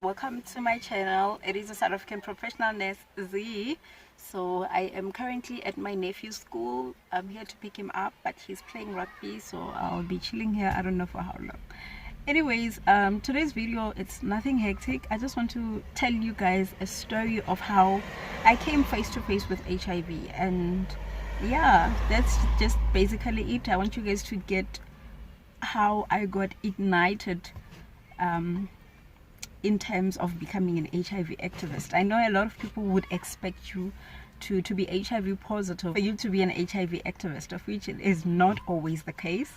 Welcome to my channel. It is a South African professional nurse Z. So I am currently at my nephew's school. I'm here to pick him up, but he's playing rugby, so I'll be chilling here. I don't know for how long. Anyways, today's video, it's nothing hectic. I just want to tell you guys a story of how I came face to face with HIV, and yeah, that's just basically it. I want you guys to get how I got ignited in terms of becoming an HIV activist. I know a lot of people would expect you to be HIV positive for you to be an HIV activist, of which it is not always the case.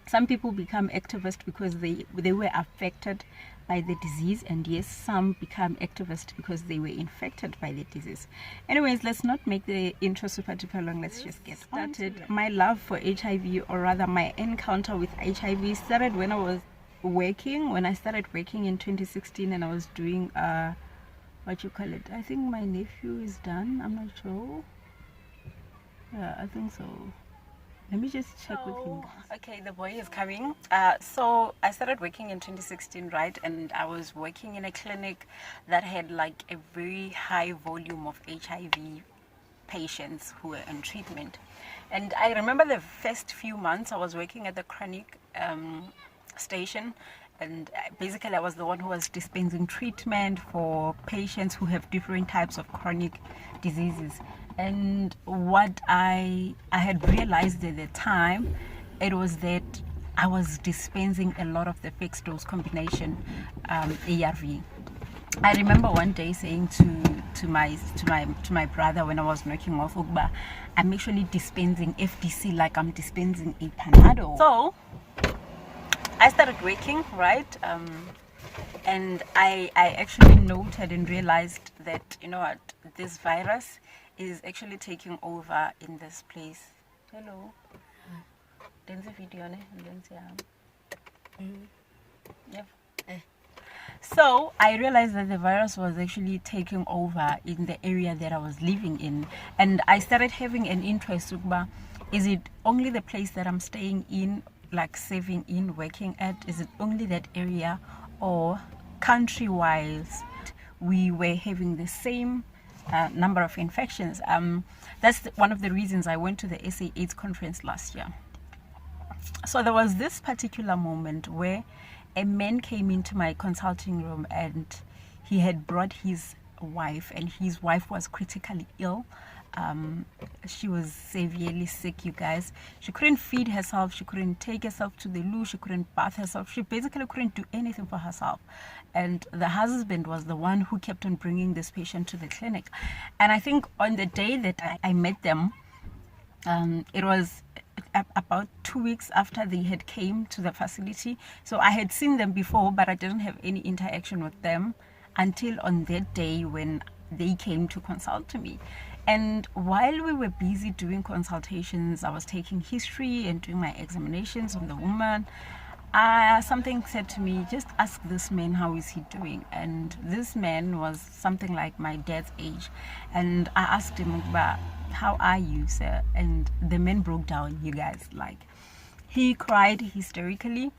Some people become activists because they were affected by the disease, and yes, some become activists because they were infected by the disease. Anyways, let's not make the intro super duper long. Let's just get started. My love for HIV, or rather my encounter with HIV, started when I was working. When I started working in 2016, and I was doing what you call it, I think my nephew is done, I'm not sure. Yeah, I think so. Let me just check with him. Okay, the boy is coming. So I started working in 2016, right? And I was working in a clinic that had like a very high volume of HIV patients who were on treatment. And I remember the first few months I was working at the chronic station, and basically I was the one who was dispensing treatment for patients who have different types of chronic diseases. And what I had realized at the time, it was that I was dispensing a lot of the fixed dose combination ARV. I remember one day saying to my brother when I was knocking off, Ugba, I'm actually dispensing FDC like I'm dispensing a Panado. So I started working, right? And I actually noted and realized that, you know what, this virus is actually taking over in this place. Hello. There's a video, and then yep. So I realized that the virus was actually taking over in the area that I was living in, and I started having an interest. Is it only the place that I'm staying in, like saving in, working at? Is it only that area, or country-wise we were having the same number of infections? That's one of the reasons I went to the SA AIDS conference last year. So there was this particular moment where a man came into my consulting room, and he had brought his wife, and his wife was critically ill. She was severely sick, you guys. She couldn't feed herself, she couldn't take herself to the loo, she couldn't bath herself, she basically couldn't do anything for herself. And the husband was the one who kept on bringing this patient to the clinic. And I think on the day that I met them, it was about 2 weeks after they had came to the facility. So I had seen them before, but I didn't have any interaction with them until on that day when they came to consult to me. And while we were busy doing consultations, I was taking history and doing my examinations on the woman. Something said to me, just ask this man how is he doing. And this man was something like my dad's age, and I asked him, how are you, sir? And the man broke down, you guys. Like, he cried hysterically.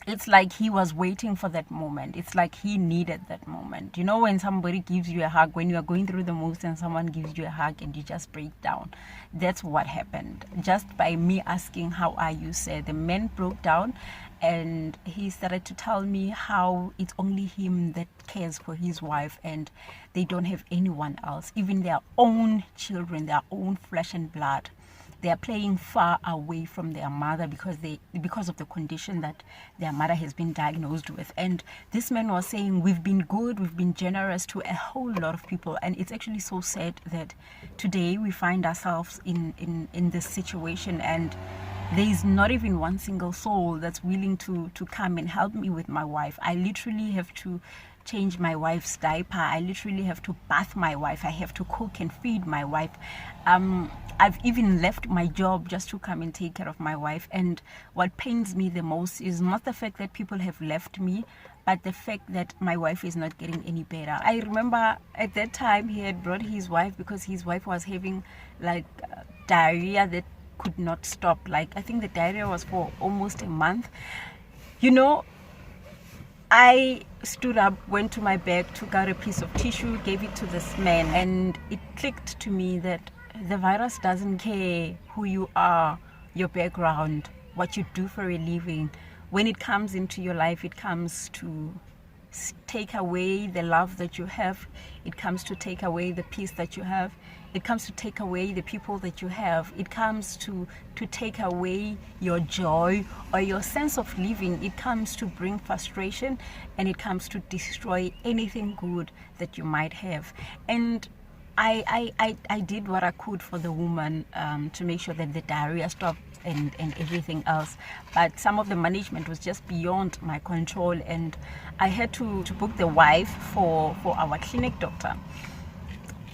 It's like he was waiting for that moment. It's like he needed that moment. You know, when somebody gives you a hug, when you are going through the most and someone gives you a hug and you just break down. That's what happened. Just by me asking, how are you, sir? The man broke down, and he started to tell me how it's only him that cares for his wife, and they don't have anyone else, even their own children, their own flesh and blood. They are playing far away from their mother because of the condition that their mother has been diagnosed with. And this man was saying, we've been good, we've been generous to a whole lot of people. And it's actually so sad that today we find ourselves in this situation, and there is not even one single soul that's willing to come and help me with my wife. I literally have to change my wife's diaper. I literally have to bath my wife. I have to cook and feed my wife. I've even left my job just to come and take care of my wife. And what pains me the most is not the fact that people have left me, but the fact that my wife is not getting any better. I remember at that time he had brought his wife because his wife was having like diarrhea that could not stop. Like, I think the diarrhea was for almost a month. You know, I stood up, went to my bag, took out a piece of tissue, gave it to this man, and it clicked to me that the virus doesn't care who you are, your background, what you do for a living. When it comes into your life, it comes to take away the love that you have. It comes to take away the peace that you have. It comes to take away the people that you have. It comes to take away your joy or your sense of living. It comes to bring frustration, and it comes to destroy anything good that you might have. And I did what I could for the woman to make sure that the diarrhea stopped and everything else. But some of the management was just beyond my control, and I had to book the wife for our clinic doctor.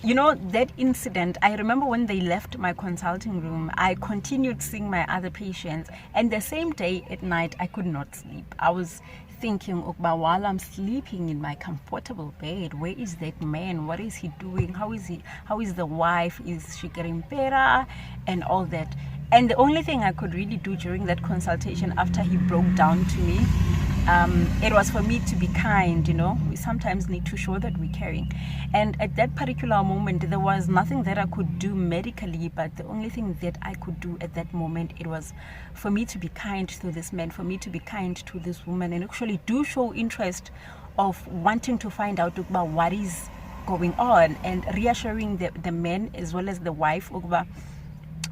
You know, that incident, I remember when they left my consulting room, I continued seeing my other patients, and the same day at night, I could not sleep. I was thinking, while I'm sleeping in my comfortable bed, where is that man? What is he doing? How is the wife? Is she getting better? And all that. And the only thing I could really do during that consultation after he broke down to me, it was for me to be kind. You know, we sometimes need to show that we're caring. And at that particular moment, there was nothing that I could do medically, but the only thing that I could do at that moment, it was for me to be kind to this man, for me to be kind to this woman, and actually do show interest of wanting to find out about what is going on, and reassuring the man as well as the wife,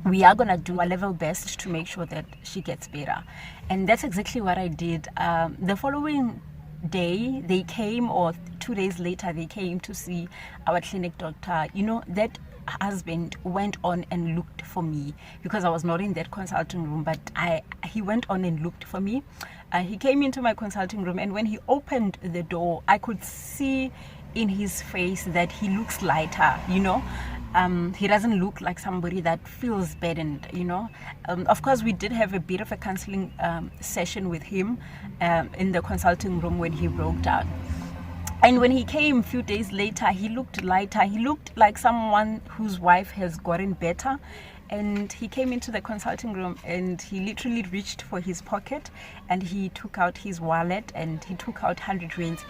we are going to do our level best to make sure that she gets better. And that's exactly what I did. The following day, they came, or 2 days later, they came to see our clinic doctor. You know, that husband went on and looked for me, because I was not in that consulting room, but he went on and looked for me. He came into my consulting room, and when he opened the door, I could see in his face that he looks lighter, you know. He doesn't look like somebody that feels burdened, you know. Of course, we did have a bit of a counseling session with him in the consulting room when he broke down. And when he came a few days later, he looked lighter. He looked like someone whose wife has gotten better. And he came into the consulting room, and he literally reached for his pocket, and he took out his wallet, and he took out 100 rands.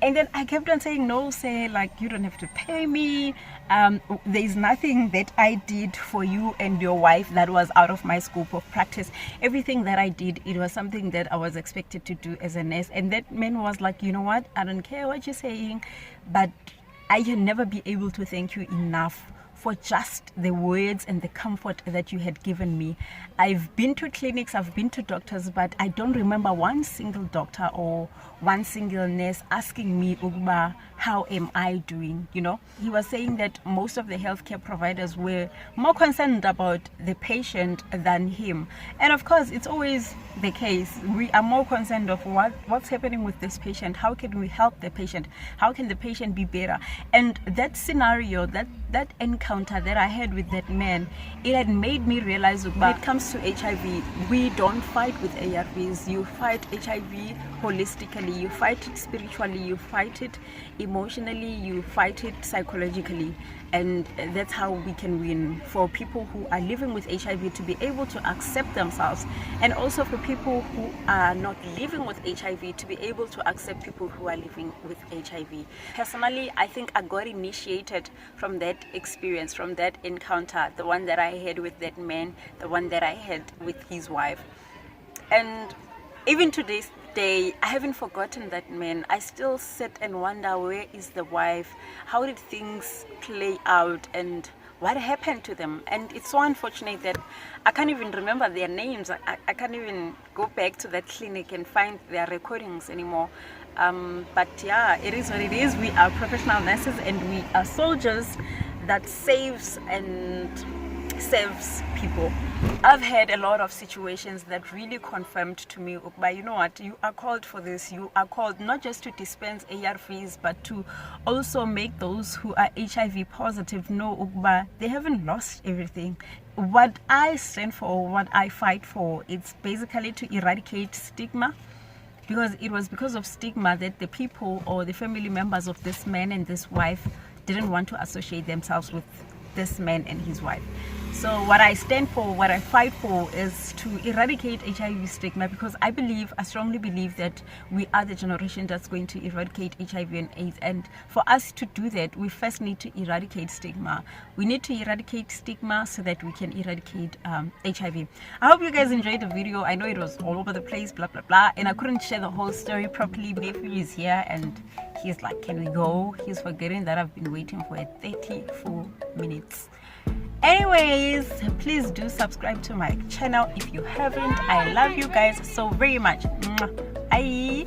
And then I kept on saying, no, say, like, you don't have to pay me. There's nothing that I did for you and your wife that was out of my scope of practice. Everything that I did, it was something that I was expected to do as a nurse. And that man was like, you know what? I don't care what you're saying, but I can never be able to thank you enough for just the words and the comfort that you had given me. I've been to clinics, I've been to doctors, but I don't remember one single doctor or one single nurse asking me, Ugba, how am I doing? You know, he was saying that most of the healthcare providers were more concerned about the patient than him. And of course, it's always the case. We are more concerned of what's happening with this patient. How can we help the patient? How can the patient be better? And that scenario, that encounter that I had with that man, it had made me realize, when it comes to HIV, we don't fight with ARVs. You fight HIV holistically, you fight it spiritually, you fight it emotionally, you fight it psychologically. And that's how we can win, for people who are living with HIV to be able to accept themselves, and also for people who are not living with HIV to be able to accept people who are living with HIV. Personally, I think I got initiated from that experience, from that encounter, the one that I had with that man, the one that I had with his wife. And even to this day, I haven't forgotten that man. I still sit and wonder, where is the wife? How did things play out, and what happened to them? And it's so unfortunate that I can't even remember their names. I can't even go back to that clinic and find their recordings anymore. But yeah, it is what it is. We are professional nurses, and we are soldiers that saves and serves people. I've had a lot of situations that really confirmed to me, but you know what, you are called for this. You are called not just to dispense ARVs, but to also make those who are HIV positive know that they haven't lost everything. What I stand for, what I fight for, it's basically to eradicate stigma, because it was because of stigma that the people or the family members of this man and this wife didn't want to associate themselves with this man and his wife. So what I stand for, what I fight for, is to eradicate HIV stigma, because I strongly believe that we are the generation that's going to eradicate HIV and AIDS. And for us to do that, we first need to eradicate stigma. We need to eradicate stigma so that we can eradicate HIV. I hope you guys enjoyed the video. I know it was all over the place, blah blah blah, and I couldn't share the whole story properly. Nephew is here and he's like, can we go? He's forgetting that I've been waiting for 34 minutes. Anyways, please do subscribe to my channel if you haven't. I love you guys so very much. Bye.